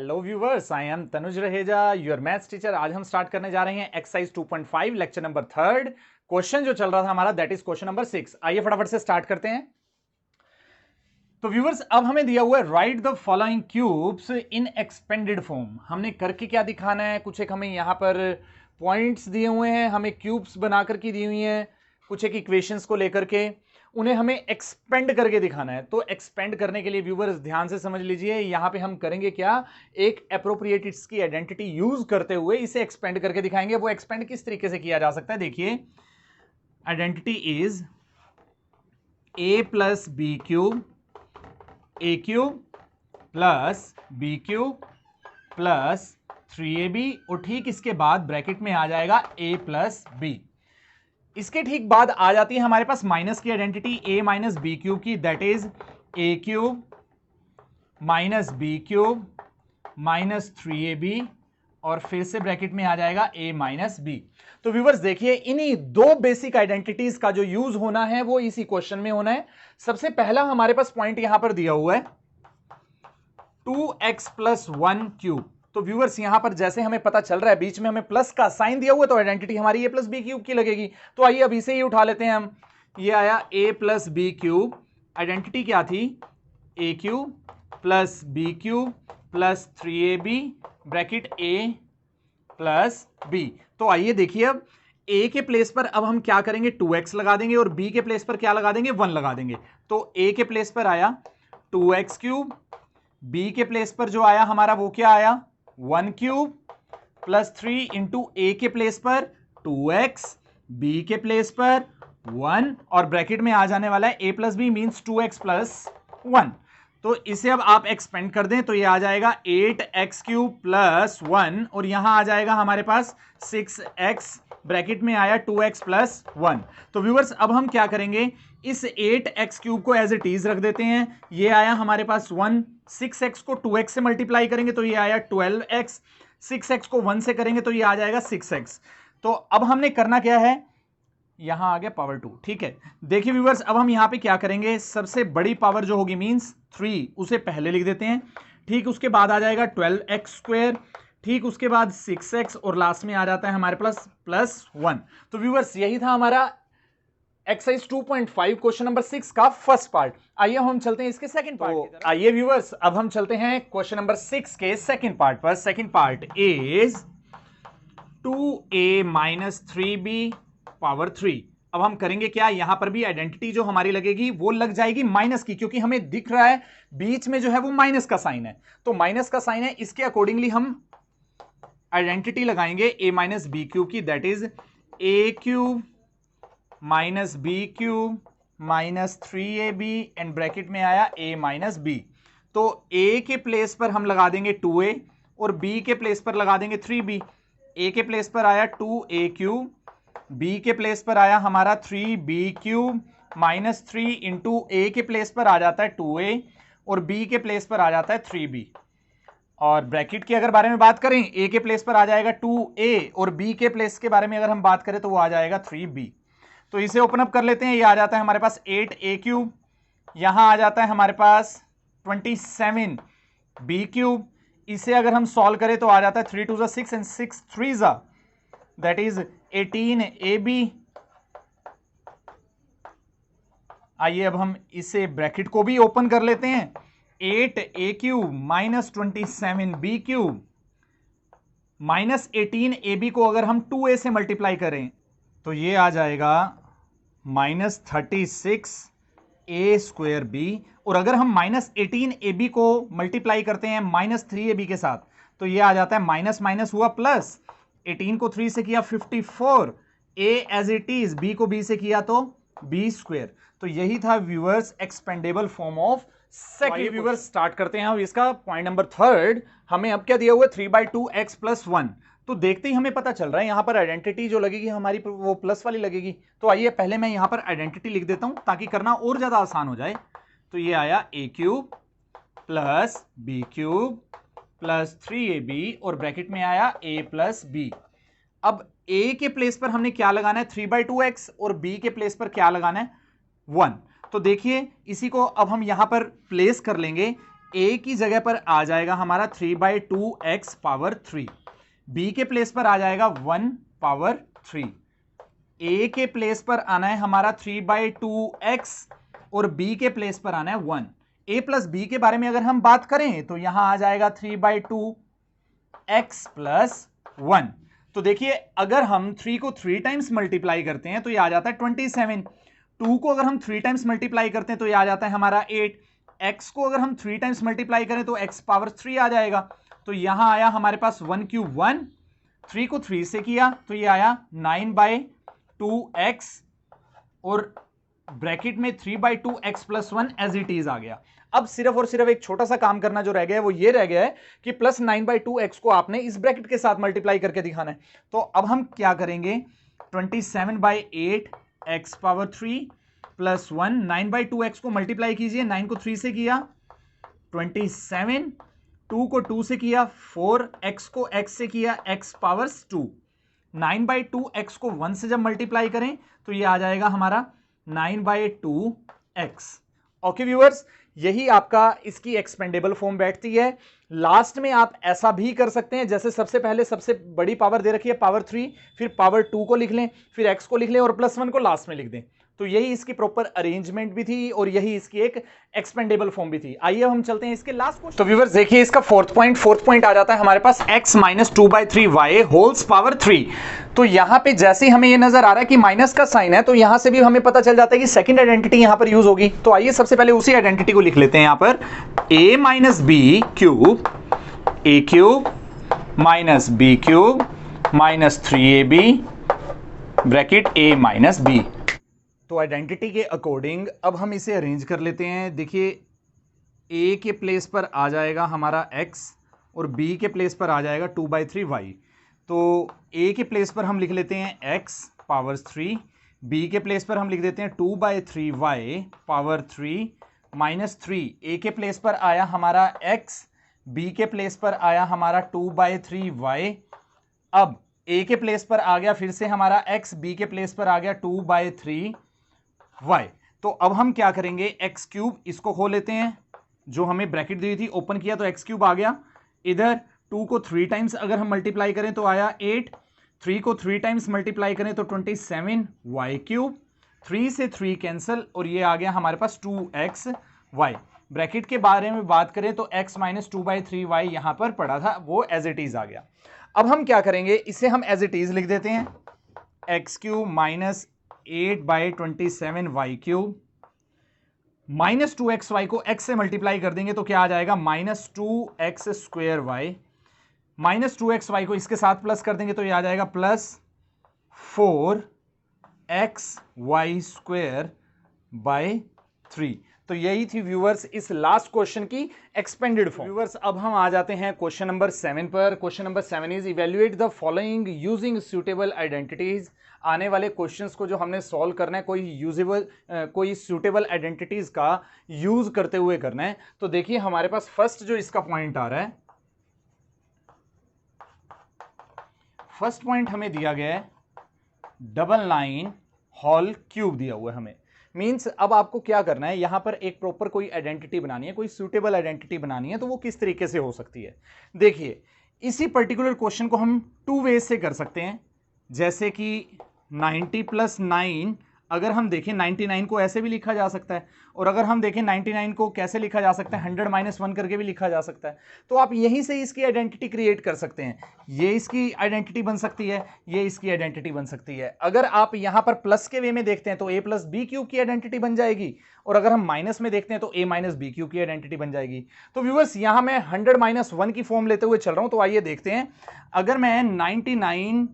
Hello viewers, I am Tanuj Raheja, your maths teacher. आज हम start करने जा रहे हैं एक्सरसाइज 2.5 लेक्चर नंबर 3। क्वेश्चन जो चल रहा था हमारा दैट इज क्वेश्चन नंबर 6। आइए फटाफट से स्टार्ट करते हैं। तो व्यूवर्स, अब हमें दिया हुआ है right the following cubes in expanded form. हमने करके क्या दिखाना है, कुछ एक हमें यहां पर पॉइंट्स दिए हुए हैं, हमें क्यूब्स बनाकर की दी हुई हैं, कुछ एक इक्वेशंस को लेकर के उन्हें हमें एक्सपेंड करके दिखाना है। तो एक्सपेंड करने के लिए व्यूवर्स ध्यान से समझ लीजिए, यहां पे हम करेंगे क्या, एक एप्रोप्रिएट्स की आइडेंटिटी यूज करते हुए इसे एक्सपेंड करके दिखाएंगे। वो एक्सपेंड किस तरीके से किया जा सकता है, देखिए, identity is A plus B cube, A cube plus B cube plus 3ab, और ठीक इसके बाद ब्रैकेट में आ जाएगा a प्लस बी। इसके ठीक बाद आ जाती है हमारे पास माइनस की identity a minus B cube की, that is a cube minus B cube minus 3ab, और फिर से ब्रैकेट में आ जाएगा a माइनस बी। तो व्यूवर्स देखिए, इन्हीं दो बेसिक आइडेंटिटीज का जो यूज होना है वो इसी क्वेश्चन में होना है। सबसे पहला हमारे पास पॉइंट यहां पर दिया हुआ है 2x प्लस 1 क्यूब। तो व्यूअर्स यहां पर जैसे हमें पता चल रहा है बीच में हमें प्लस का साइन दिया हुआ है, तो आइडेंटिटी हमारी a प्लस बी क्यूब की लगेगी। तो आइए अब इसे ही उठा लेते हैं हम। ये आया a plus B cube, identity क्या थी, a cube plus B cube plus 3ab bracket a plus b। तो आइए देखिए, अब a के प्लेस पर अब हम क्या करेंगे, 2x लगा देंगे, और b के प्लेस पर क्या लगा देंगे, 1 लगा देंगे। तो a के प्लेस पर आया 2x क्यूब, b के प्लेस पर जो आया हमारा वो क्या आया 1 क्यूब प्लस 3 इंटू ए के प्लेस पर 2x, b के प्लेस पर 1, और ब्रैकेट में आ जाने वाला है a plus B means 2x plus 1। तो इसे अब आप एक्सपेंड कर दें तो ये आ जाएगा 8x क्यूब प्लस 1, और यहां आ जाएगा हमारे पास 6x, ब्रैकेट में आया 2x प्लस 1। तो व्यूअर्स अब हम क्या करेंगे, इस 8x क्यूब को एज इट इज रख देते हैं। ये आया हमारे पास 1, 6x को 2x से मल्टीप्लाई करेंगे तो ये आया 12x, 6x को 1 से करेंगे तो ये आ जाएगा 6x। तो अब हमने करना क्या है, यहां आ गया पावर 2, ठीक है। देखिए व्यूअर्स, अब हम यहां पे क्या करेंगे, सबसे बड़ी पावर जो होगी मींस 3, उसे पहले लिख देते हैं। ठीक उसके बाद आ जाएगा 12x स्क्वायर, ठीक उसके बाद 6x, और लास्ट में आ जाता है हमारे पास प्लस 1। तो व्यूअर्स यही था हमारा एक्सरसाइज 2.5 क्वेश्चन नंबर 6 का फर्स्ट पार्ट। आइए हम चलते हैं इसके सेकंड पार्ट की तरफ। आइए व्यूअर्स, अब हम चलते हैं क्वेश्चन नंबर 6 के सेकंड पार्ट पर। Second part is 2a minus 3b power 3। अब हम करेंगे क्या, यहां पर भी आइडेंटिटी जो हमारी लगेगी वो लग जाएगी माइनस की, क्योंकि हमें दिख रहा है बीच में जो है वो माइनस का साइन है। तो माइनस का साइन है, इसके अकॉर्डिंगली हम आइडेंटिटी लगाएंगे a माइनस बी क्यूब की, that is a cube minus B cube minus 3ab, and bracket में आया a माइनस बी। तो a के प्लेस पर हम लगा देंगे 2a, और b के प्लेस पर लगा देंगे 3b। a के प्लेस पर आया 2a क्यूब, b के प्लेस पर आया हमारा 3b cube minus 3 into a के प्लेस पर आ जाता है 2a, और b के प्लेस पर आ जाता है 3b। और ब्रैकेट की अगर बारे में बात करें, a के प्लेस पर आ जाएगा 2a, और b के प्लेस के बारे में अगर हम बात करें तो वो आ जाएगा 3b। तो इसे ओपन अप कर लेते हैं। ये आ जाता है हमारे पास 8a क्यूब, यहां आ जाता है हमारे पास 27b क्यूब। इसे अगर हम सॉल्व करें तो आ जाता है 3 2 6 एंड 6 3 दैट इज 18ab। आइए अब हम इसे ब्रैकेट को भी ओपन कर लेते हैं। 8a cube minus 27b cube minus 18ab को अगर हम 2a से मल्टीप्लाई करें तो ये आ जाएगा माइनस 36a स्क्वायर बी, और अगर हम माइनस 18ab को मल्टीप्लाई करते हैं माइनस 3ab के साथ तो ये आ जाता है माइनस माइनस हुआ प्लस, 18 को 3 से किया 54, a as it is, b को b से किया तो b स्क्वायर। तो यही था viewers expendable form of second. Viewers start करते हैं अब इसका पॉइंट नंबर 3। हमें अब क्या दिया हुआ है 3/2x प्लस 1। तो देखते ही हमें पता चल रहा है यहां पर आइडेंटिटी जो लगेगी हमारी वो प्लस वाली लगेगी। तो आइए पहले मैं यहां पर आइडेंटिटी लिख देता हूं ताकि करना और ज्यादा आसान हो जाए। तो ये आया a cube plus b cube plus 3ab, और ब्रैकेट में आया a प्लस b। अब a के प्लेस पर हमने क्या लगाना है 3/2x, और b के प्लेस पर क्या लगाना है 1। तो देखिए इसी को अब हम यहां पर प्लेस कर लेंगे। ए की जगह पर आ जाएगा हमारा 3/2x पावर 3, बी के प्लेस पर आ जाएगा 1 पावर 3, ए के प्लेस पर आना है हमारा 3/2x और बी के प्लेस पर आना है 1। ए प्लस बी के बारे में अगर हम बात करें तो यहां आ जाएगा 3/2x प्लस 1। तो देखिए अगर हम 3 को 3 टाइम्स मल्टीप्लाई करते हैं तो ये आ जाता है 27, 2 को अगर हम 3 टाइम्स मल्टीप्लाई करते हैं तो ये आ जाता है हमारा 8, x को अगर हम 3 टाइम्स मल्टीप्लाई करें तो x पावर 3 आ जाएगा। तो यहां आया हमारे पास 1 क्यूब 1, 3 को 3 से किया तो ये आया 9/2x और ब्रैकेट में 3/2x plus 1 as it is आ गया। अब सिर्फ और सिर्फ एक छोटा सा काम करना जो रह गया है वो ये रह गया है कि प्लस 9/2x को आपने इस ब्रैकेट के साथ मल्टीप्लाई करके दिखाना है। तो अब हम क्या करेंगे, 27/8x पावर 3 प्लस 1, 9/2x को मल्टीप्लाई कीजिए, 9 को 3 से किया 27, 2 को 2 से किया 4, x को x से किया x पावर 2, 9/2x को 1 से जब मल्टीप्लाई करें तो ये आ जाएगा हमारा 9/2x। ओके व्यूअर्स, यही आपका इसकी एक्सपेंडेबल फॉर्म बैठती है। लास्ट में आप ऐसा भी कर सकते हैं, जैसे सबसे पहले सबसे बड़ी पावर दे रखी है पावर 3, फिर पावर 2 को लिख लें, फिर x को लिख लें और प्लस 1 को लास्ट में लिख दें। तो यही इसकी प्रॉपर अरेंजमेंट भी थी और यही इसकी एक एक्सपेंडेबल फॉर्म भी थी। आइए हम चलते हैं इसके लास्ट क्वेश्चन। तो व्यूअर्स देखिए इसका फोर्थ पॉइंट आ जाता है हमारे पास x minus 2/3y holes power 3। तो यहां पे जैसे ही हमें ये नजर आ रहा है कि माइनस का साइन है तो यहां से भी हमें पता चल जाता है कि सेकंड आइडेंटिटी यहां पर यूज होगी। तो आइए सबसे पहले उसी आइडेंटिटी को लिख लेते हैं यहां पर, a minus B cube a cube minus B cube minus 3ab bracket a minus B. तो आइडेंटिटी के अकॉर्डिंग अब हम इसे अरेंज कर लेते हैं। देखिए a के प्लेस पर आ जाएगा हमारा x और b के प्लेस पर आ जाएगा 2/3y। तो a के प्लेस पर हम लिख लेते हैं x पावर 3, b के प्लेस पर हम लिख देते हैं 2/3y पावर 3 माइनस 3। a के प्लेस पर आया हमारा x, b के प्लेस पर आया हमारा 2/3y। अब a के प्लेस पर आ गया फिर से हमारा x, b के प्लेस पर आ गया 2/3y। तो अब हम क्या करेंगे, x क्यूब इसको खो लेते हैं, जो हमें ब्रैकेट दी थी ओपन किया तो x क्यूब आ गया। इधर 2 को 3 टाइम्स अगर हम मल्टीप्लाई करें तो आया 8, 3 को 3 टाइम्स मल्टीप्लाई करें तो 27y क्यूब, 3 से 3 कैंसिल और ये आ गया हमारे पास 2xy। ब्रैकेट के बारे में बात करें तो x माइनस 2/3y यहां पर पड़ा था, वो एज इट इज आ गया। अब हम क्या करेंगे, इसे हम एज इट इज लिख देते हैं, x cube minus 8/27y cube minus 2xy को x से मल्टीप्लाई कर देंगे तो क्या आ जाएगा, minus 2x square Y, minus 2xy को इसके साथ प्लस कर देंगे तो ये आ जाएगा प्लस 4xy स्क्वेयर बाय 3। तो यही थी व्यूअर्स इस लास्ट क्वेश्चन की एक्सपेंडेड फॉर्म। व्यूअर्स अब हम आ जाते हैं क्वेश्चन नंबर 7 पर। Question number 7 is evaluate the following using suitable identities. आने वाले क्वेश्चंस को जो हमने सॉल्व करना है कोई सूटेबल आइडेंटिटीज का यूज करते हुए करना है। तो देखिए हमारे पास फर्स्ट जो इसका पॉइंट आ रहा है, फर्स्ट पॉइंट हमें दिया गया है 9 होल क्यूब दिया हुआ है हमें। मींस अब आपको क्या करना है, यहां पर एक प्रॉपर कोई आइडेंटिटी बनानी है, कोई सूटेबल आइडेंटिटी बनानी है। तो वो किस तरीके से हो सकती है, देखिए इसी पर्टिकुलर क्वेश्चन को हम 2 वेज से कर सकते हैं। जैसे कि 90 प्लस 9 अगर हम देखें 99 को ऐसे भी लिखा जा सकता है, और अगर हम देखें 99 को कैसे लिखा जा सकता है, 100 माइनस 1 करके भी लिखा जा सकता है। तो आप यहीं से इसकी आइडेंटिटी क्रिएट कर सकते हैं। ये इसकी आइडेंटिटी बन सकती है, ये इसकी आइडेंटिटी बन सकती है। अगर आप यहां पर प्लस के वे में देखते हैं तो a प्लस बी क्यूब की आइडेंटिटी बन जाएगी, और अगर हम माइनस में देखते हैं तो a माइनस बी क्यूब की आइडेंटिटी बन जाएगी। तो व्यूअर्स यहां मैं 100 माइनस 1 की फॉर्म लेते हुए चल रहा हूं। तो आइए देखते हैं, अगर मैं 99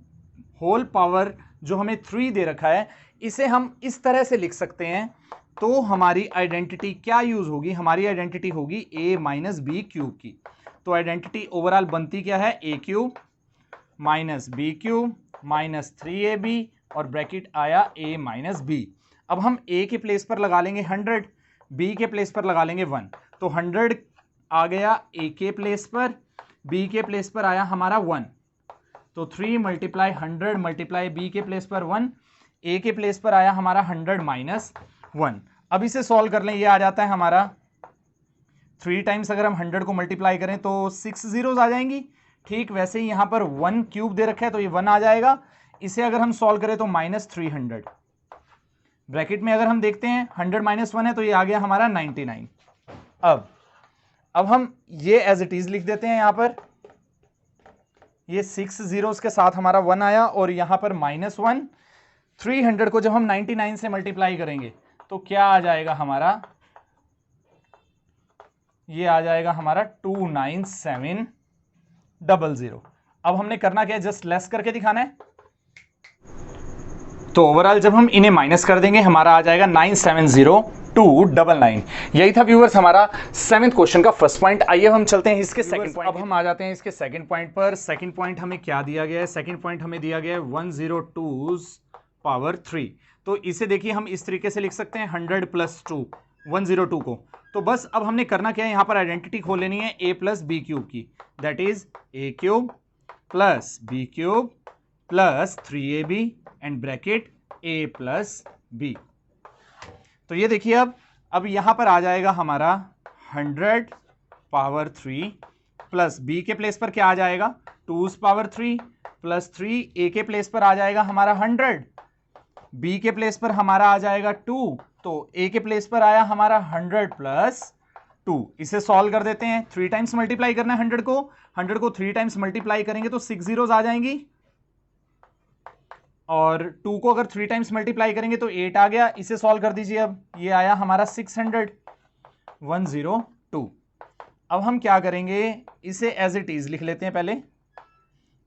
होल पावर जो हमें 3 दे रखा है, इसे हम इस तरह से लिख सकते हैं। तो हमारी आइडेंटिटी क्या यूज होगी, हमारी आइडेंटिटी होगी a माइनस बी क्यूब की। तो आइडेंटिटी ओवरऑल बनती क्या है, a cube minus B cube minus 3ab और ब्रैकेट आया a माइनस बी। अब हम a के प्लेस पर लगा लेंगे 100, b के प्लेस पर लगा लेंगे 1। तो 100 आ गया a के प्लेस पर, b के प्लेस पर आया हमारा 1। तो 3 मल्टीप्लाई 100 मल्टीप्लाई b के प्लेस पर 1, a के प्लेस पर आया हमारा 100 माइनस 1। अब इसे सॉल्व कर लें, ये आ जाता है हमारा 3 टाइम्स अगर हम 100 को मल्टीप्लाई करें तो 6 जीरोस आ जाएंगी। ठीक वैसे ही यहां पर 1 क्यूब दे रखा है तो ये 1 आ जाएगा। इसे अगर हम सॉल्व करें तो -300, ब्रैकेट में अगर हम देखते हैं 100 - 1 है तो ये आ गया हमारा 99। अब हम ये एज इट इज लिख देते हैं। यहां पर ये 6 जीरोस के साथ हमारा 1 आया और यहां पर -1। 300 को जब हम 99 से मल्टीप्लाई करेंगे तो क्या आ जाएगा हमारा, ये आ जाएगा हमारा 29700। अब हमने करना क्या है, जस्ट लेस करके दिखाना है। तो ओवरऑल जब हम इन्हें माइनस कर देंगे हमारा आ जाएगा 970299। यही था व्यूअर्स हमारा 7th क्वेश्चन का फर्स्ट पॉइंट। आइए हम चलते हैं इसके सेकंड पॉइंट। अब हम आ जाते हैं इसके सेकंड पॉइंट पर। सेकंड पॉइंट हमें क्या दिया गया है, सेकंड पॉइंट हमें दिया गया है 102^3। तो इसे देखिए हम इस तरीके से लिख सकते हैं 100 + 2, 102 को। तो बस अब हमने करना क्या है, यहां पर आइडेंटिटी खोल लेनी है a + b³ की, that is a³ + b³ + 3ab and bracket a + b। तो ये देखिए अब यहां पर आ जाएगा हमारा 100^3 प्लस b के प्लेस पर क्या आ जाएगा 2^3 + 3, a के प्लेस पर आ जाएगा हमारा 100, b के प्लेस पर हमारा आ जाएगा 2, तो a के प्लेस पर आया हमारा 100 + 2। इसे सॉल्व कर देते हैं। 3 टाइम्स मल्टीप्लाई करना है 100 को 3 टाइम्स मल्टीप्लाई करेंगे तो 6 जीरोस आ जाएंगी, और 2 को अगर 3 टाइम्स मल्टीप्लाई करेंगे तो 8 आ गया। इसे सॉल्व कर दीजिए। अब ये आया हमारा 600, 102। अब हम क्या करेंगे, इसे एज इट इज लिख लेते हैं पहले।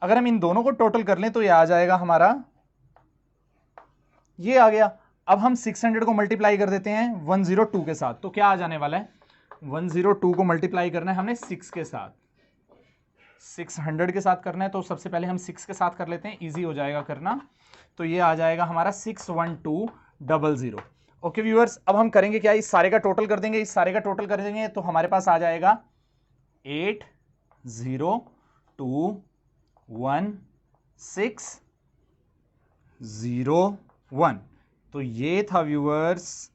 अगर हम इन दोनों को टोटल कर लें तो ये आ जाएगा हमारा, ये आ गया। अब हम 600 को मल्टीप्लाई कर देते हैं 102 के साथ, तो क्या आ जाने वाला है, 102 को मल्टीप्लाई करना है हमने 6 के साथ, 600 के साथ करना है। तो सबसे पहले हम 6 के साथ कर लेते हैं, इजी हो जाएगा करना। तो ये आ जाएगा हमारा 61200। ओके व्यूअर्स, अब हम करेंगे क्या, इस सारे का टोटल कर देंगे। इस सारे का टोटल कर देंगे तो हमारे पास आ जाएगा 8021601। तो ये था व्यूअर्स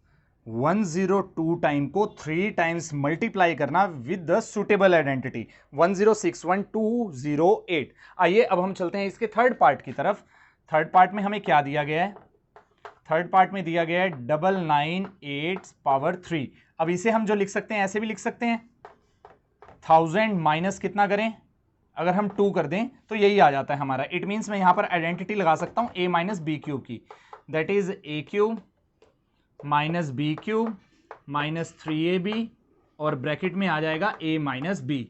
102 टाइम को 3 टाइम्स मल्टीप्लाई करना विद द सुटेबल आइडेंटिटी 1061208। आइए अब हम चलते हैं इसके थर्ड पार्ट की तरफ। थर्ड पार्ट में हमें क्या दिया गया है, थर्ड पार्ट में दिया गया है 998^3। अब इसे हम जो लिख सकते हैं ऐसे भी लिख सकते हैं, 1000 माइनस कितना करें, अगर हम 2 कर दें तो यही आ जाता है हमारा। इट मीन्स मैं यहां पर आइडेंटिटी लगा सकता हूं a - b³ की, that is a³ - b³ - 3ab और ब्रैकेट में आ जाएगा a - b।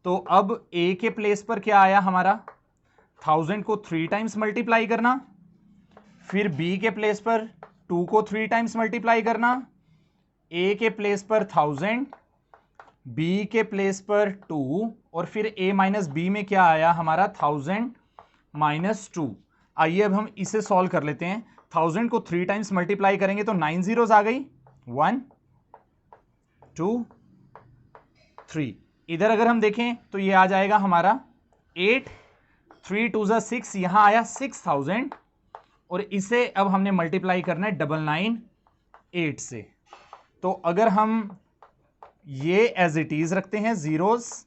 तो अब a के प्लेस पर क्या आया हमारा 1000 को 3 टाइम्स मल्टीप्लाई करना, फिर b के प्लेस पर 2 को 3 टाइम्स मल्टीप्लाई करना, a के प्लेस पर 1000, b के प्लेस पर 2 और फिर a - b में क्या आया हमारा 1000 - 2। आइए अब हम इसे सॉल्व कर लेते हैं। 1000 को 3 टाइम्स मल्टीप्लाई करेंगे तो 9 जीरोस आ गई, 1 2 3। इधर अगर हम देखें तो ये आ जाएगा हमारा 8, 3 2 6, यहां आया 6000 और इसे अब हमने मल्टीप्लाई करना है 998 से। तो अगर हम ये एज इट इज रखते हैं जीरोस,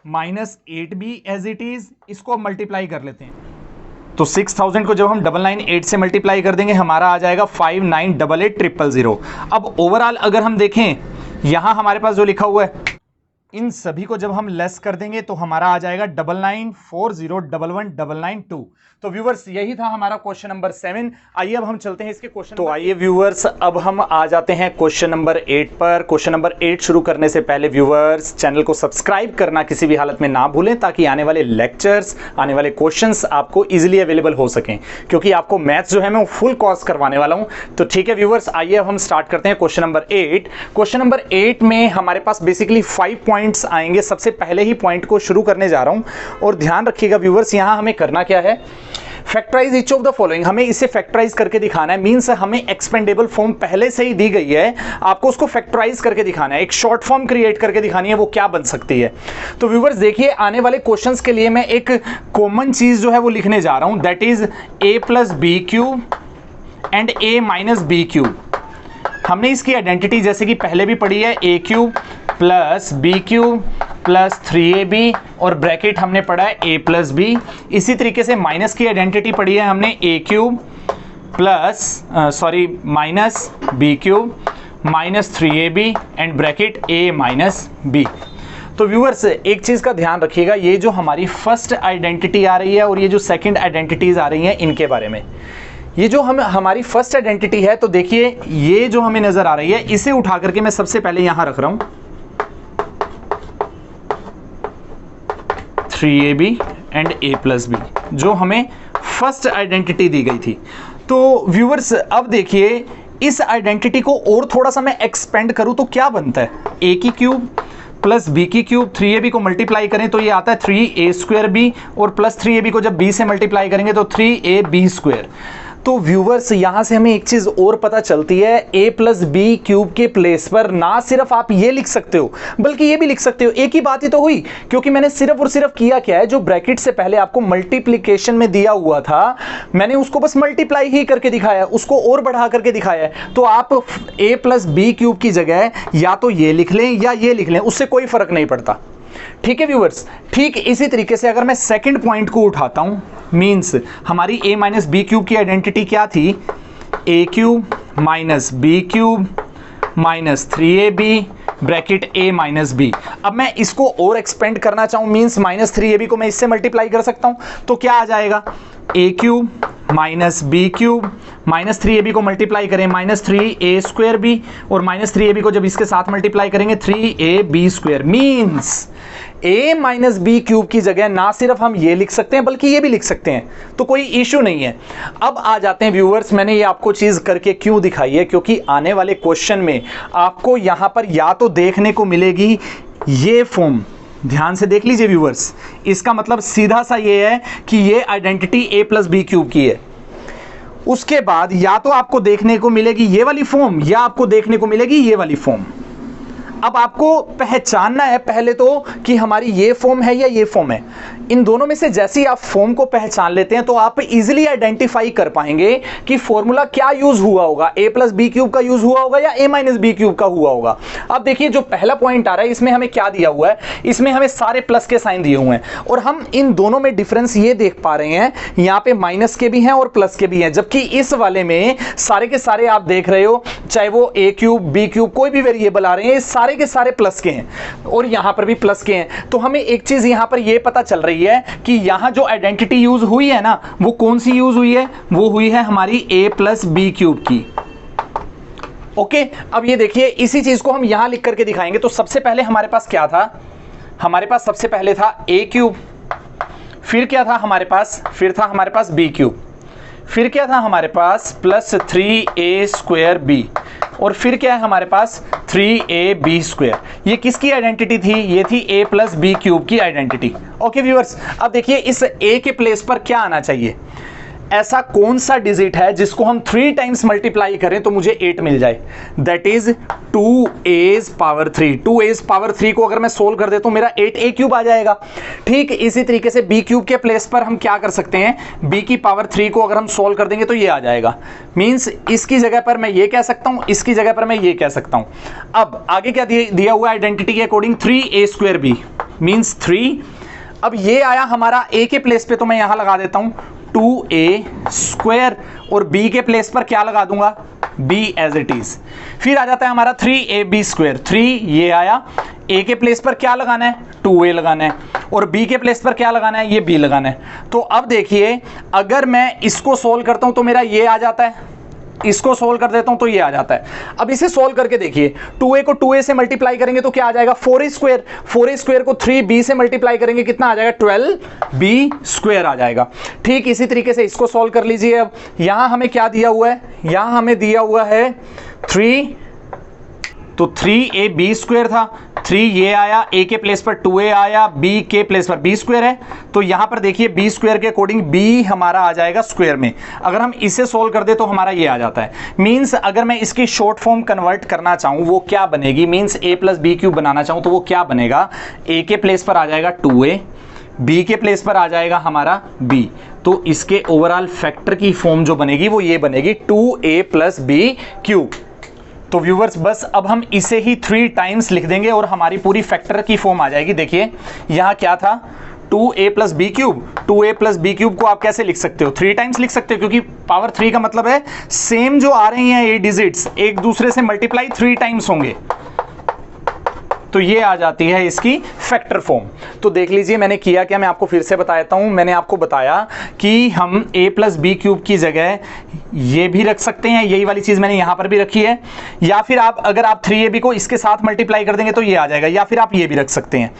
-8 भी एज इट इज, इसको अब मल्टीप्लाई कर लेते हैं। तो 6000 को जब हम 998 से मल्टीप्लाई कर देंगे हमारा आ जाएगा 59880000। अब ओवरऑल अगर हम देखें यहां हमारे पास जो लिखा हुआ है इन सभी को जब हम लेस कर देंगे तो हमारा आ जाएगा 9940119992। तो व्यूवर्स यही था हमारा क्वेश्चन नंबर 7। आइए अब हम चलते हैं इसके क्वेश्चन। तो आइए व्यूवर्स अब हम आ जाते हैं क्वेश्चन नंबर 8 पर। क्वेश्चन नंबर 8 शुरू करने से पहले व्यूवर्स चैनल को सब्सक्राइब करना किसी भी हालत में ना भूलें, ताकि आने वाले लेक्चर्स, आने वाले क्वेश्चंस आपको इजीली अवेलेबल हो सकें, क्योंकि आपको मैथ्स जो है मैं फुल कोर्स करवाने वाला हूं। तो ठीक है व्यूवर्स, आइए अब हम स्टार्ट करते हैं क्वेश्चन नंबर 8। क्वेश्चन नंबर 8 में हमारे पास बेसिकली 5 पॉइंट्स आएंगे। सबसे पहले ही पॉइंट को शुरू करने जा रहा हूं और ध्यान रखिएगा व्यूवर्स, यहां हमें करना क्या है, factorize each of the following. हमें इसे फैक्टराइज करके दिखाना है। मींस हमें एक्सपेंडेबल फॉर्म पहले से ही दी गई है, आपको उसको फैक्टराइज करके दिखाना है, एक शॉर्ट फॉर्म क्रिएट करके दिखानी है, वो क्या बन सकती है। तो व्यूवर्स देखिए, आने वाले क्वेश्चंस के लिए मैं एक कॉमन चीज जो है वो लिखने जा रहा हूं, that is a + b³ and a - b³। हमने इसकी आइडेंटिटी जैसे कि पहले भी पढ़ी है, A cube plus B cube plus 3ab और ब्रैकेट हमने पढ़ा है a प्लस बी। इसी तरीके से माइनस की आइडेंटिटी पढ़ी है हमने A cube plus minus B cube minus 3ab and bracket a minus B. तो व्यूअर्स एक चीज़ का ध्यान रखिएगा, ये जो हमारी फर्स्ट आइडेंटिटी आ रही है और ये जो सेकंड आइडेंटिटीज आ रही हैं इनके बारे में, ये जो हमारी फर्स्ट आइडेंटिटी है, तो देखिए ये जो हमें नजर आ रही है इसे उठा करके मैं सबसे पहले यहां रख रहा हूं 3ab and a plus B, जो हमें फर्स्ट आइडेंटिटी दी गई थी। तो व्यूअर्स अब देखिए इस आइडेंटिटी को और थोड़ा सा मैं एक्सपेंड करूं तो क्या बनता है, a की क्यूब प्लस बी की क्यूब 3ab को मल्टीप्लाई करें तो ये आता है 3a² और प्लस 3ab को जब b से मल्टीप्लाई करेंगे तो 3ab²। तो व्यूवर्स यहां से हमें एक चीज और पता चलती है, a प्लस बी क्यूब के प्लेस पर ना सिर्फ आप ये लिख सकते हो बल्कि ये भी लिख सकते हो। एक ही बात ही तो हुई, क्योंकि मैंने सिर्फ और सिर्फ किया क्या है, जो ब्रैकेट से पहले आपको मल्टीप्लिकेशन में दिया हुआ था मैंने उसको बस मल्टीप्लाई ही करके दिखाया, उसको और बढ़ा करके दिखाया है। तो आप a प्लस बी क्यूब की जगह या तो ये लिख लें या ये लिख लें, उससे कोई फर्क नहीं पड़ता। ठीक है व्यूअर्स, ठीक इसी तरीके से अगर मैं सेकंड पॉइंट को उठाता हूं, मींस हमारी a माइनस बी क्यूब की आइडेंटिटी क्या थी, a cube minus B cube minus 3ab bracket a minus B. अब मैं इसको और एक्सपेंड करना चाहूं, मींस माइनस 3ab को मैं इससे मल्टीप्लाई कर सकता हूं, तो क्या आ जाएगा, a cube minus B cube minus 3ab को मल्टीप्लाई करें माइनस 3a²b और माइनस 3ab को जब इसके साथ मल्टीप्लाई करेंगे 3ab²। Means a minus B cube की जगह ना सिर्फ हम ये लिख सकते हैं बल्कि ये भी लिख सकते हैं, तो कोई इश्यू नहीं है। अब आ जाते हैं व्यूअर्स, मैंने ये आपको चीज करके क्यों दिखाई है, क्योंकि आने वाले क्वेश्चन में आपको यहां पर या तो देखने को मिलेगी ये फॉर्म, ध्यान से देख लीजिए व्यूअर्स, इसका मतलब सीधा सा ये है कि ये identity a plus B cube की है। उसके बाद या तो आपको देखने को मिलेगी ये वाली फॉर्म या आपको देखने को मिलेगी ये वाली फॉर्म। अब आपको पहचानना है पहले तो कि हमारी ये फॉर्म है या ये फॉर्म है। इन दोनों में से जैसे ही आप फॉर्म को पहचान लेते हैं तो आप इजीली आइडेंटिफाई कर पाएंगे कि फॉर्मूला क्या यूज हुआ होगा, a प्लस बी क्यूब का यूज हुआ होगा या a माइनस बी क्यूब का हुआ होगा। अब देखिए जो पहला पॉइंट आ रहा है इसमें हमें क्या दिया हुआ है, इसमें हमें सारे प्लस के साइन दिए हुए हैं और हम इन दोनों में डिफरेंस ये देख पा रहे हैं, यहाँ पे माइनस के भी हैं और प्लस के भी हैं, जबकि इस वाले में सारे के सारे आप देख रहे हो, चाहे वो a क्यूब बी क्यूब कोई भी वेरिएबल आ रहे हैं, सारे के सारे प्लस के हैं और यहां पर भी प्लस के हैं। तो हमें एक चीज यहां पर यह पता चल रही है कि यहां जो आइडेंटिटी यूज हुई है ना, वो कौन सी यूज हुई है, वो हुई है हमारी a प्लस बी क्यूब की। ओके, अब ये देखिए इसी चीज को हम यहां लिख करके दिखाएंगे। तो सबसे पहले हमारे पास क्या था, हमारे पास सबसे पहले था a क्यूब, फिर क्या था हमारे पास, फिर था हमारे पास b क्यूब, फिर क्या था हमारे पास प्लस 3a²b और फिर क्या है हमारे पास 3ab²। ये किसकी आइडेंटिटी थी, ये थी a प्लस बी क्यूब की आइडेंटिटी। ओके व्यूअर्स, अब देखिए इस a के प्लेस पर क्या आना चाहिए, ऐसा कौन सा डिजिट है जिसको हम 3 टाइम्स मल्टीप्लाई करें तो मुझे 8 मिल जाए, that is 2a's power 3। 2a's power 3 को अगर मैं सोल्व कर देता हूं मेरा 8a क्यूब आ जाएगा। ठीक इसी तरीके से b क्यूब के प्लेस पर हम क्या कर सकते हैं, b की पावर 3 को अगर हम सोल्व कर देंगे तो ये आ जाएगा। मींस इसकी जगह पर मैं ये कह सकता हूं, इसकी जगह पर मैं ये कह सकता हूं। अब आगे क्या दिया हुआ आइडेंटिटी के अकॉर्डिंग 3a²b मींस 3। अब ये आया हमारा a के प्लेस पे तो मैं यहां लगा देता हूं 2a² और b के प्लेस पर क्या लगा दूंगा, b एज इट इज। फिर आ जाता है हमारा 3ab², 3 ये आया, a के प्लेस पर क्या लगाना है, 2a लगाना है और b के प्लेस पर क्या लगाना है, ये b लगाना है। तो अब देखिए अगर मैं इसको सोल्व करता हूं तो मेरा ये आ जाता है, इसको सोल्व कर देता हूं तो ये आ जाता है। अब इसे सोल्व करके देखिए, 2a को 2a से मल्टीप्लाई करेंगे तो क्या आ जाएगा 4a², 4a² को 3b से मल्टीप्लाई करेंगे कितना आ जाएगा 12b² आ जाएगा। ठीक इसी तरीके से इसको सोल्व कर लीजिए। अब यहां हमें क्या दिया हुआ है, यहां हमें दिया हुआ है 3, तो 3ab² था, 3 ये आया, a के प्लेस पर 2a आया, b के प्लेस पर b² है, तो यहां पर देखिए b² के अकॉर्डिंग b हमारा आ जाएगा स्क्वायर में। अगर हम इसे सोल्व कर दे तो हमारा ये आ जाता है। मींस अगर मैं इसकी शॉर्ट फॉर्म कन्वर्ट करना चाहूं वो क्या बनेगी, means a plus B cube बनाना चाहूं तो वो क्या बनेगा, a के प्लेस पर आ जाएगा 2a, b के प्लेस पर आ जाएगा हमारा b, तो इसके ओवरऑल फैक्टर की फॉर्म जो बनेगी वो ये बनेगी 2a प्लस बी क्यूब। तो व्यूवर्स बस अब हम इसे ही 3 टाइम्स लिख देंगे और हमारी पूरी फैक्टर की फॉर्म आ जाएगी। देखिए यहां क्या था 2a plus B cube, 2a plus B cube को आप कैसे लिख सकते हो 3 टाइम्स लिख सकते हो, क्योंकि पावर 3 का मतलब है सेम जो आ रही हैं ये डिजिट्स एक दूसरे से मल्टीप्लाई 3 टाइम्स होंगे, तो ये आ जाती है इसकी फैक्टर फॉर्म। तो देख लीजिए मैंने किया क्या, मैं आपको फिर से बता देता हूं। मैंने आपको बताया कि हम a प्लस बी क्यूब की जगह ये भी रख सकते हैं, यही वाली चीज मैंने यहां पर भी रखी है, या फिर आप अगर आप 3ab को इसके साथ मल्टीप्लाई कर देंगे तो ये आ जाएगा, या फिर आप ये भी रख सकते हैं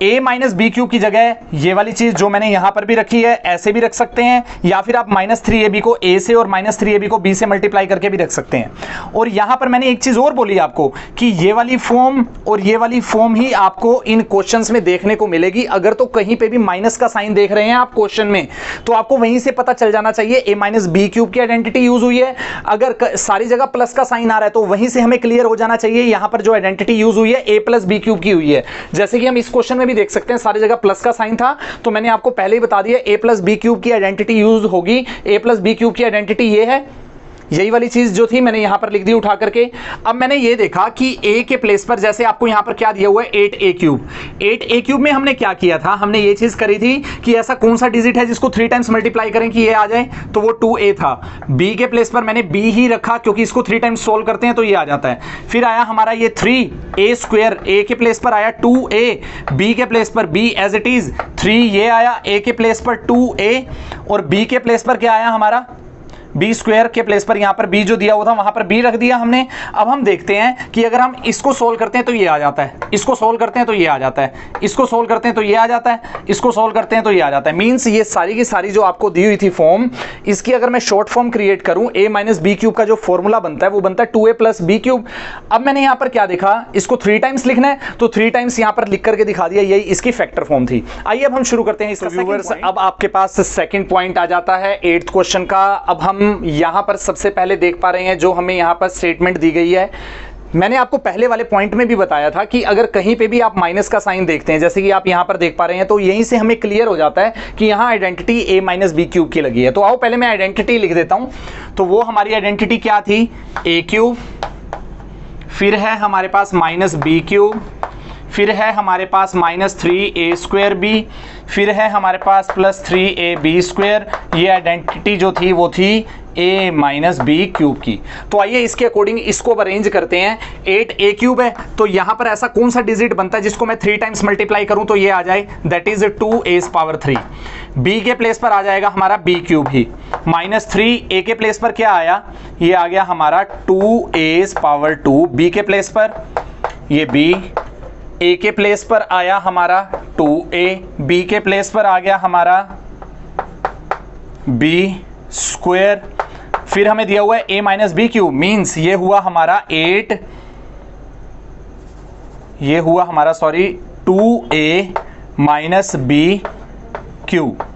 a माइनस बी क्यूब की जगह ये वाली चीज जो मैंने यहां पर भी रखी है ऐसे भी रख सकते हैं, या फिर आप -3ab को a से और -3ab को b से मल्टीप्लाई करके भी रख सकते हैं। और यहां पर मैंने एक चीज और बोली आपको कि ये वाली फॉर्म और ये वाली फॉर्म ही आपको इन क्वेश्चंस में देखने को मिलेगी। अगर तो कहीं पे भी माइनस का साइन देख रहे हैं आप क्वेश्चन में, तो आपको वहीं से पता चल जाना चाहिए a माइनस बी क्यूब की आइडेंटिटी यूज हुई है। अगर सारी जगह प्लस का साइन आ रहा है तो वहीं से हमें क्लियर हो जाना चाहिए यहां पर जो आइडेंटिटी यूज हुई है a प्लस बी क्यूब की हुई है। जैसे कि हम इस क्वेश्चन में भी देख सकते हैं सारी जगह प्लस का साइन था, तो मैंने आपको पहले ही बता दिया a प्लस बी क्यूब की आइडेंटिटी यूज होगी। a प्लस बी क्यूब की आइडेंटिटी ये है, यही वाली चीज जो थी मैंने यहां पर लिख दी उठा करके। अब मैंने ये देखा कि a के प्लेस पर जैसे आपको यहां पर क्या दिया हुआ है 8a क्यूब, 8a क्यूब में हमने क्या किया था, हमने ये चीज करी थी कि ऐसा कौन सा डिजिट है जिसको 3 टाइम्स मल्टीप्लाई करें कि ये आ जाए, तो वो 2a था। b के प्लेस पर मैंने b ही रखा क्योंकि इसको 3 टाइम्स सोल्व करते हैं तो ये आ जाता है। फिर आया हमारा ये 3a स्क्वायर, a के प्लेस पर आया 2a, b के प्लेस पर b एज इट इज 3, ये आया a के प्लेस पर 2a, और b के प्लेस पर क्या आया हमारा बी स्क्वायर के प्लेस पर यहां पर बी जो दिया हुआ था वहां पर बी रख दिया हमने। अब हम देखते हैं कि अगर हम इसको सोल्व करते हैं तो ये आ जाता है, इसको सोल्व करते हैं तो ये आ जाता है, इसको सोल्व करते हैं तो ये आ जाता है, इसको सोल्व करते हैं तो ये आ जाता है। मींस ये सारी की सारी जो आपको दी हुई थी फॉर्म, इसकी अगर मैं शॉर्ट फॉर्म क्रिएट करूं a माइनस बी क्यूब का जो फॉर्मूला बनता है वो बनता है 2a प्लस बी क्यूब। अब मैंने यहां पर क्या देखा, इसको 3 टाइम्स लिखना है तो 3 टाइम्स यहां पर लिख करके दिखा दिया, यही इसकी फैक्टर फॉर्म थी। आइए अब हम शुरू करते हैं इसका व्यूअर्स। अब आपके पास सेकंड पॉइंट आ जाता है 8th क्वेश्चन का। अब हम यहां पर सबसे पहले देख पा रहे हैं जो हमें यहां पर स्टेटमेंट दी गई है। मैंने आपको पहले वाले पॉइंट में भी बताया था कि अगर कहीं पे भी आप माइनस का साइन देखते हैं, जैसे कि आप यहां पर देख पा रहे हैं, तो यहीं से हमें क्लियर हो जाता है कि यहां identity a minus B cube की लगी है। तो आओ पहले मैं आइडेंटिटी लिख देता हूं। तो वो हमारी आइडेंटिटी क्या थी, a क्यूब, फिर है हमारे पास माइनस बी क्यूब, फिर है हमारे पास -3a स्क्वायर बी, फिर है हमारे पास +3ab स्क्वायर। ये आइडेंटिटी जो थी वो थी a माइनस बी क्यूब की। तो आइए इसके अकॉर्डिंग इसको अरेंज करते हैं। 8a क्यूब है तो यहां पर ऐसा कौन सा डिजिट बनता है जिसको मैं 3 टाइम्स मल्टीप्लाई करूं तो ये आ जाए, that is 2a power 3। b के प्लेस पर आ जाएगा हमारा b क्यूब ही, -3a के प्लेस पर क्या आया, ये आ गया हमारा 2a पावर 2। b के प्लेस पर ये b, a के प्लेस पर आया हमारा 2a, b के प्लेस पर आ गया हमारा b स्क्वायर, फिर हमें दिया हुआ है a minus B cube, means ये हुआ हमारा 8, ये हुआ हमारा 2a माइनस बी क्यूब।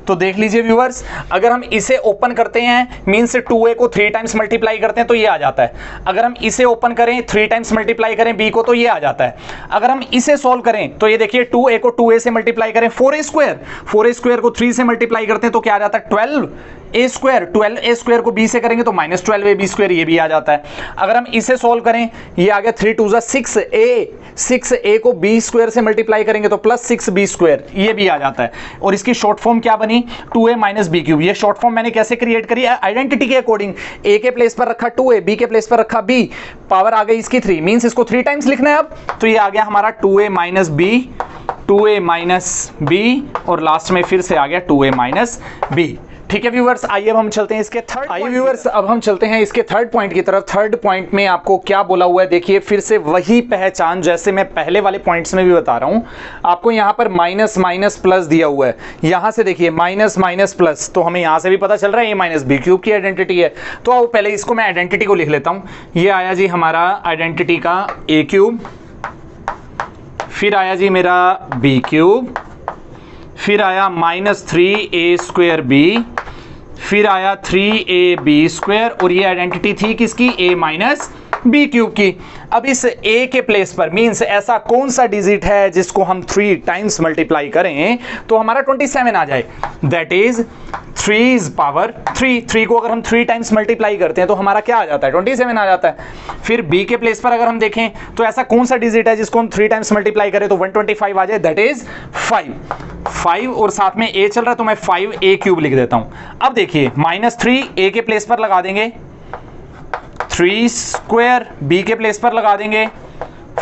तो देख लीजिए व्यूअर्स, अगर हम इसे ओपन करते हैं मींस 2a को 3 टाइम्स मल्टीप्लाई करते हैं तो ये आ जाता है। अगर हम इसे ओपन करें 3 टाइम्स मल्टीप्लाई करें b को तो ये आ जाता है। अगर हम इसे सॉल्व करें तो ये देखिए 2a को 2a से मल्टीप्लाई करें 4a स्क्वायर, 4a स्क्वायर को 3 से मल्टीप्लाई करते हैं तो क्या आ जाता है 12a स्क्वायर, 12a स्क्वायर को b से करेंगे तो -12ab स्क्वायर, ये भी आ जाता है। अगर हम इसे सॉल्व करें ये आ गया 3 2 6a, 6a को b स्क्वायर से मल्टीप्लाई करेंगे तो +6b स्क्वायर, ये भी आ जाता है। और इसकी शॉर्ट फॉर्म क्या बनी 2a माइनस बी क्यूब। ये शॉर्ट फॉर्म मैंने कैसे क्रिएट करी, आइडेंटिटी के अकॉर्डिंग a के प्लेस पर रखा 2a, b के प्लेस पर रखा b, पावर आ गई इसकी 3, मींस इसको 3 टाइम्स लिखना है। अब तो ये आ गया हमारा 2a minus b, 2a minus b, और लास्ट में फिर से आ गया 2a माइनस b। ठीक है व्यूअर्स, आइए अब हम चलते हैं इसके थर्ड, आइए व्यूअर्स अब हम चलते हैं इसके थर्ड पॉइंट की तरफ। थर्ड पॉइंट में आपको क्या बोला हुआ है, देखिए फिर से वही पहचान जैसे मैं पहले वाले पॉइंट्स में भी बता रहा हूं आपको। यहां पर माइनस माइनस प्लस दिया हुआ है, यहां से देखिए माइनस माइनस प्लस, तो हमें यहां से भी पता चल रहा है a माइनस बी क्यूब की आइडेंटिटी है। तो आओ पहले इसको मैं आइडेंटिटी को लिख लेता हूं। ये आया जी हमारा आइडेंटिटी का a क्यूब, फिर आया जी मेरा b क्यूब, फिर आया -3a स्क्वायर b, फिर आया 3ab स्क्वायर, और ये आइडेंटिटी थी किसकी, a माइनस बी क्यूब की। अब इस ए के प्लेस पर मींस ऐसा कौन सा डिजिट है जिसको हम 3 टाइम्स मल्टीप्लाई करें तो हमारा 27 आ जाए, दैट इज 3 पावर 3 को अगर हम 3 टाइम्स मल्टीप्लाई करते हैं तो हमारा क्या आ जाता है, 27 आ जाता है। फिर बी के प्लेस पर अगर हम देखें तो ऐसा कौन सा डिजिट है जिसको हम 3 टाइम्स मल्टीप्लाई करें तो 125 आ जाए, दैट इज 5 और साथ में ए चल रहा है तो मैं 5a क्यूब लिख देता हूं। अब देखिए -3 ए के प्लेस पर लगा देंगे, 3 स्क्वायर बी के प्लेस पर लगा देंगे,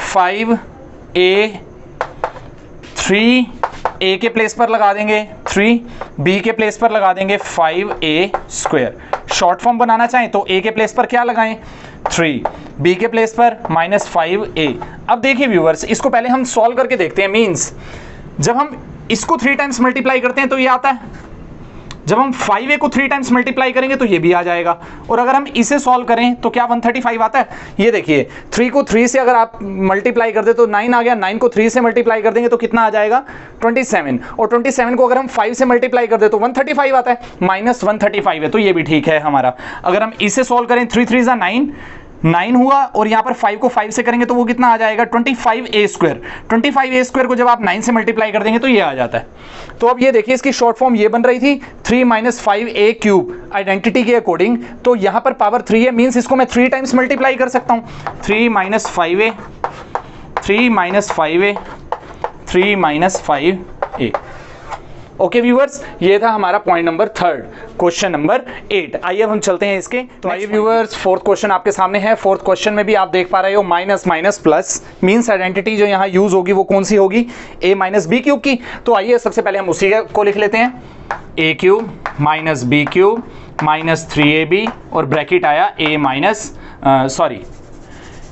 5a, 3 ए के प्लेस पर लगा देंगे, 3 बी के प्लेस पर लगा देंगे 5a स्क्वायर। शॉर्ट फॉर्म बनाना चाहें तो ए के प्लेस पर क्या लगाएं 3, बी के प्लेस पर -5a। अब देखिए व्यूअर्स, इसको पहले हम सॉल्व करके देखते हैं। मींस जब हम इसको 3 टाइम्स मल्टीप्लाई करते हैं तो ये आता है, जब हम 5a को 3 टाइम्स मल्टीप्लाई करेंगे तो ये भी आ जाएगा, और अगर हम इसे सॉल्व करें तो क्या 135 आता है। ये देखिए 3 को 3 से अगर आप मल्टीप्लाई कर दे तो 9 आ गया, 9 को 3 से मल्टीप्लाई कर देंगे तो कितना आ जाएगा 27, और 27 को अगर हम 5 से मल्टीप्लाई कर दे तो 135 आता है, -135 है, तो ये भी ठीक है हमारा। अगर हम इसे सॉल्व करें 3 3 9 हुआ, और यहां पर 5 को 5 से करेंगे तो वो कितना आ जाएगा 25a स्क्वायर। 25a स्क्वायर को जब आप 9 से मल्टीप्लाई कर देंगे तो ये आ जाता है। तो अब ये देखिए इसकी शॉर्ट फॉर्म ये बन रही थी 3 - 5a क्यूब आइडेंटिटी के अकॉर्डिंग, तो यहां पर पावर 3 है, मींस इसको मैं 3 टाइम्स मल्टीप्लाई कर सकता हूं, 3 - 5a, 3 - 5a, 3 - 5a। Okay viewers, ये था हमारा पॉइंट नंबर 3, क्वेश्चन नंबर 8। आइए अब हम चलते हैं इसके। तो आइए व्यूअर्स, फोर्थ क्वेश्चन आपके सामने है। फोर्थ क्वेश्चन में भी आप देख पा रहे हो minus minus plus, means identity जो यहाँ यूज होगी वो कौन सी होगी, a - b क्यूब की। तो आइए सबसे पहले हम उसी को लिख लेते हैं, a cube - b cube -3ab, और ब्रैकेट आया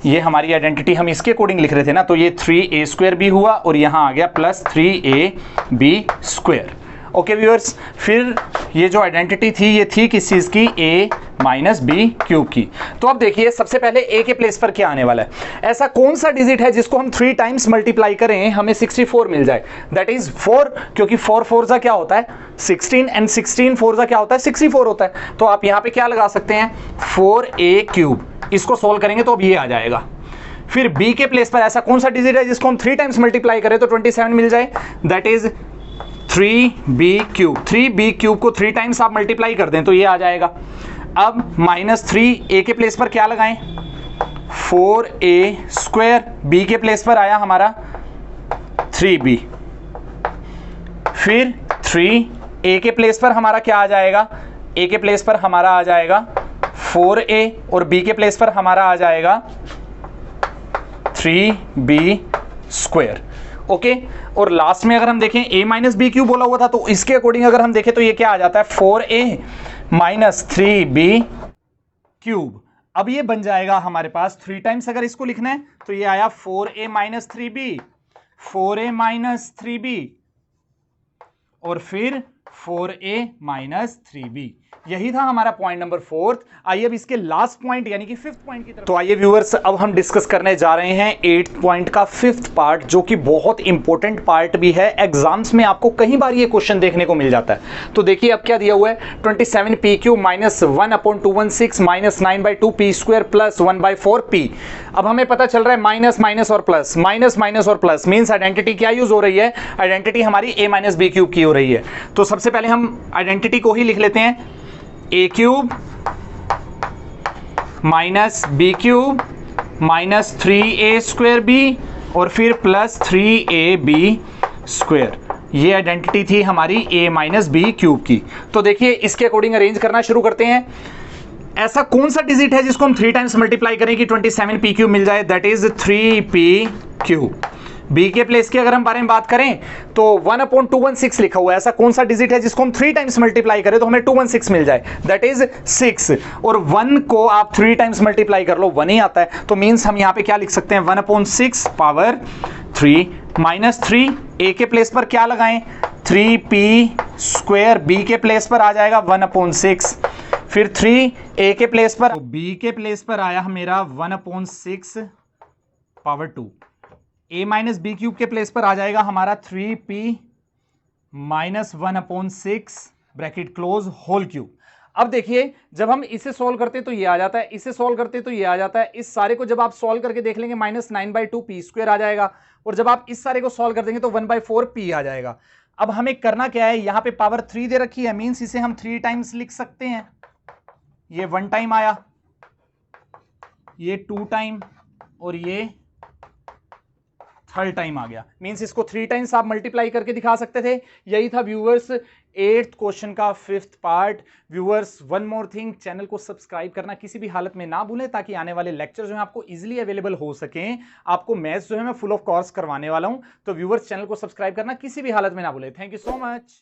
ये हमारी आइडेंटिटी हम इसके अकॉर्डिंग लिख रहे थे ना, तो ये 3a स्क्वायर भी हुआ और यहाँ आ गया +3ab स्क्वायर। ओके व्यूअर्स, फिर ये जो आइडेंटिटी थी ये थी किस चीज़ की, a - b क्यूब की। तो अब देखिए सबसे पहले a के प्लेस पर क्या आने वाला है, ऐसा कौन सा डिजिट है जिसको हम 3 टाइम्स मल्टीप्लाई करें हमें 64 मिल जाए, दैट इज 4, क्योंकि 4 4 क्या होता है 16, एंड 16 4 क्या होता है 64 होता है। तो आप यहाँ पे क्या लगा सकते हैं 4a क्यूब, इसको सोल्व करेंगे तो अब ये आ जाएगा। फिर b के प्लेस पर ऐसा कौन सा डिजिट है जिसको हम 3 टाइम्स मल्टीप्लाई करें तो 27 मिल जाए, that is 3b cube. 3b cube को 3 टाइम्स आप मल्टीप्लाई कर दें तो ये आ जाएगा। अब -3 a के प्लेस पर क्या लगाएं 4a स्क्वायर, b के प्लेस पर आया हमारा 3b, फिर 3a के प्लेस पर हमारा क्या आ जाएगा, a के प्लेस पर हमारा आ जाएगा 4a, और b के प्लेस पर हमारा आ जाएगा 3b स्क्वायर। ओके, और लास्ट में अगर हम देखें a - b क्यूब बोला हुआ था, तो इसके अकॉर्डिंग अगर हम देखें तो ये क्या आ जाता है 4a - 3b क्यूब। अब ये बन जाएगा हमारे पास 3 टाइम्स अगर इसको लिखना है तो ये आया 4a - 3b, 4a - 3b, और फिर 4a - 3b। यही था हमारा पॉइंट नंबर 4। आइए अब इसके लास्ट पॉइंट यानी कि 5th पॉइंट की तरफ। तो आइए व्यूअर्स, अब हम डिस्कस करने जा रहे हैं 8th पॉइंट का 5th पार्ट, जो कि बहुत इंपॉर्टेंट पार्ट भी है। एग्जाम्स में आपको कई बार ये क्वेश्चन देखने को मिल जाता है। तो देखिए अब क्या दिया हुआ है, 27p cube -1/216 -9/2p square plus 1/4p। अब हमें पता चल रहा है माइनस माइनस और प्लस, माइनस माइनस और प्लस, मींस आइडेंटिटी क्या यूज हो रही है, आइडेंटिटी हमारी a - b क्यूब की हो रही है। तो सबसे पहले हम आइडेंटिटी को ही लिख लेते हैं, a cube -b cube -3a square b, और फिर +3ab स्क्वायर। ये आइडेंटिटी थी हमारी a - b क्यूब की। तो देखिए इसके अकॉर्डिंग अरेंज करना शुरू करते हैं। ऐसा कौन सा डिजिट है जिसको हम 3 टाइम्स मल्टीप्लाई करें कि 27p क्यूब मिल जाए, that is 3p cube. b के प्लेस की अगर हम बारे में बात करें तो 1/216 लिखा हुआ है, ऐसा कौन सा डिजिट है जिसको हम 3 टाइम्स मल्टीप्लाई करें तो हमें 216 मिल जाए, दैट इज 6। और 1 को आप 3 टाइम्स मल्टीप्लाई कर लो 1 ही आता है, तो मींस हम यहां पे क्या लिख सकते हैं 1/6 पावर 3 -3। a के प्लेस पर क्या लगाएं 3p स्क्वायर, b के प्लेस पर आ जाएगा 1/6, फिर 3a के प्लेस पर, b के प्लेस पर आया मेरा 1/6 पावर 2, a - b क्यूब के प्लेस पर आ जाएगा हमारा 3p - 1/6 bracket close whole cube. अब देखिए जब हम इसे सॉल्व करते तो ये आ जाता है, इसे सॉल्व करते तो ये आ जाता है, इस सारे को जब आप सॉल्व करके देख लेंगे -9/2 पी स्क्वायर आ जाएगा, और जब आप इस सारे को सॉल्व कर देंगे तो 1/4 पी आ जाएगा। अब हमें करना क्या है, यहां पे पावर 3 दे रखी है, मींस इसे हम 3 टाइम्स लिख सकते हैं। ये 1 टाइम आया, ये 2 टाइम, और ये 3rd टाइम आ गया। मींस इसको 3 टाइम्स आप मल्टीप्लाई करके दिखा सकते थे। यही था व्यूअर्स 8th क्वेश्चन का 5th part. Viewers one more thing, channel को सब्सक्राइब करना किसी भी हालत में ना भूलें, ताकि आने वाले लेक्चर जो है आपको इजीली अवेलेबल हो सकें। आपको मैथ्स जो है मैं फुल ऑफ कोर्स करवाने वाला हूं, तो व्यूअर्स चैनल को सब्सक्राइब करना किसी भी हालत में ना भूलें। Thank you so much.